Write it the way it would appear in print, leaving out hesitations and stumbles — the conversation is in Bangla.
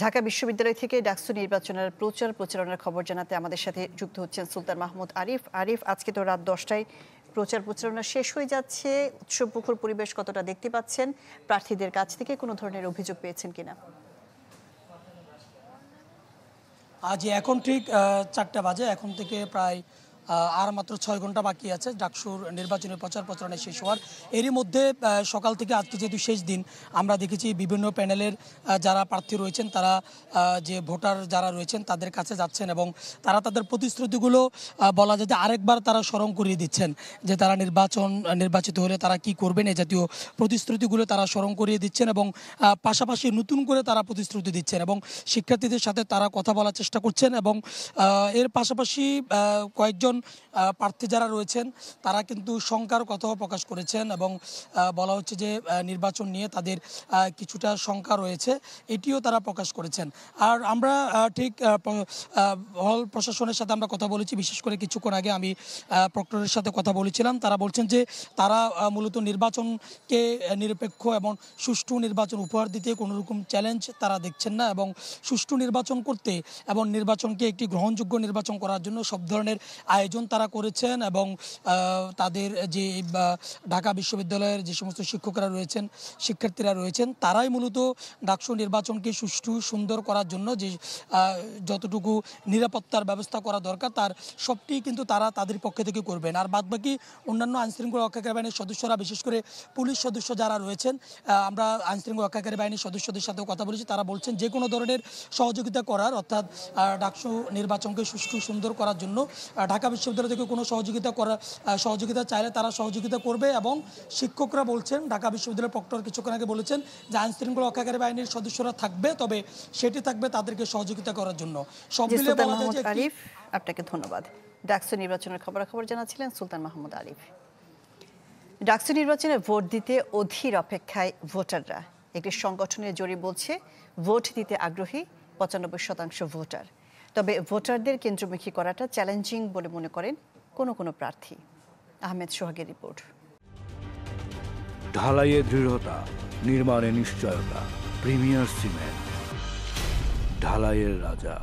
ঢাকা বিশ্ববিদ্যালয় থেকে ডাকসু নির্বাচনের প্রচারণার খবর জানাতে আমাদের সাথে যুক্ত হচ্ছেন সুলতান মাহমুদ আরিফ। আজকে তো রাত 10টায় প্রচারণা শেষ হয়ে যাচ্ছে। উৎসবমুখর পরিবেশ কতটা দেখতে পাচ্ছেন? প্রার্থীদের কাছ থেকে কোনো ধরনের অভিযোগ পেয়েছেন কিনা? আজ এখন ঠিক 4টা বাজে। এখন থেকে প্রায় আর মাত্র 6 ঘন্টা বাকি আছে ডাকসুর নির্বাচনের প্রচারণা শেষ হওয়ার। এরই মধ্যে সকাল থেকে আজকে যেহেতু শেষ দিন, আমরা দেখেছি বিভিন্ন প্যানেলের যারা প্রার্থী রয়েছেন তারা যে ভোটার যারা রয়েছেন তাদের কাছে যাচ্ছেন এবং তারা তাদের প্রতিশ্রুতিগুলো বলা যায় যে আরেকবার তারা স্মরণ করিয়ে দিচ্ছেন যে তারা নির্বাচিত হলে তারা কি করবেন। এই জাতীয় প্রতিশ্রুতিগুলো তারা স্মরণ করিয়ে দিচ্ছেন এবং পাশাপাশি নতুন করে তারা প্রতিশ্রুতি দিচ্ছেন এবং শিক্ষার্থীদের সাথে তারা কথা বলার চেষ্টা করছেন এবং এর পাশাপাশি কয়েকজন প্রার্থী যারা রয়েছেন তারা কিন্তু শঙ্কার কথাও প্রকাশ করেছেন এবং বলা হচ্ছে যে নির্বাচন নিয়ে তাদের কিছুটা শঙ্কা রয়েছে, এটিও তারা প্রকাশ করেছেন। আর আমরা ঠিক হল প্রশাসনের সাথে আমরা কথা বলেছি, বিশেষ করে কিছুক্ষণ আগে আমি প্রক্টরের সাথে কথা বলেছিলাম। তারা বলছেন যে তারা মূলত নির্বাচনকে নিরপেক্ষ এবং সুষ্ঠু নির্বাচন উপহার দিতে কোনো রকম চ্যালেঞ্জ তারা দেখছেন না এবং সুষ্ঠু নির্বাচন করতে এবং নির্বাচনকে একটি গ্রহণযোগ্য নির্বাচন করার জন্য সব ধরনের আয়োজন তারা করেছেন এবং তাদের যে ঢাকা বিশ্ববিদ্যালয়ের যে সমস্ত শিক্ষকরা রয়েছেন, শিক্ষার্থীরা রয়েছেন, তারাই মূলত ডাকসু নির্বাচনকে সুষ্ঠু সুন্দর করার জন্য যে যতটুকু নিরাপত্তার ব্যবস্থা করা দরকার তার সবটি কিন্তু তারা তাদের পক্ষে থেকে করবেন। আর বাদবাকি অন্যান্য আইনশৃঙ্খলা রক্ষাকারী বাহিনীর সদস্যরা, বিশেষ করে পুলিশ সদস্য যারা রয়েছেন, আমরা আইনশৃঙ্খলা রক্ষাকারী বাহিনীর সদস্যদের সাথেও কথা বলেছি। তারা বলছেন যে কোনো ধরনের সহযোগিতা করার, অর্থাৎ ডাকসু নির্বাচনকে সুষ্ঠু সুন্দর করার জন্য ঢাকা বিশ্ববিদ্যালয় থেকে কোনো সহযোগিতা চাইলে তারা সহযোগিতা করবে এবং শিক্ষকরা বলছেন, ঢাকা বিশ্ববিদ্যালয়ের প্রক্টর কিছুক্ষণ আগে বলেছেন যে আইনশৃঙ্খলা রক্ষাকারী বাহিনীর সদস্যরা থাকবে, তবে সেটি থাকবে তাদেরকে সহযোগিতা করার জন্য। সব মিলিয়ে বলা যায় যে আরিফ, আপনাকে ধন্যবাদ। ডাকসু নির্বাচনের খবরাখবর জানাচ্ছিলেন সুলতান মাহমুদ আরিফ। ডাকসু নির্বাচনে ভোট দিতে অধীর অপেক্ষায় ভোটাররা। একটি সংগঠনের জরিপ বলছে ভোট দিতে আগ্রহী 95% ভোটার। তবে ভোটারদের কেন্দ্রমুখী করাটা চ্যালেঞ্জিং বলে মনে করেন কোনো প্রার্থী। আহমেদ সোহাগের রিপোর্ট। ঢালাইয়ে দৃঢ়তা, নির্মাণে নিশ্চয়তা, প্রিমিয়ার সিমেন্ট, ঢালাইয়ের রাজা।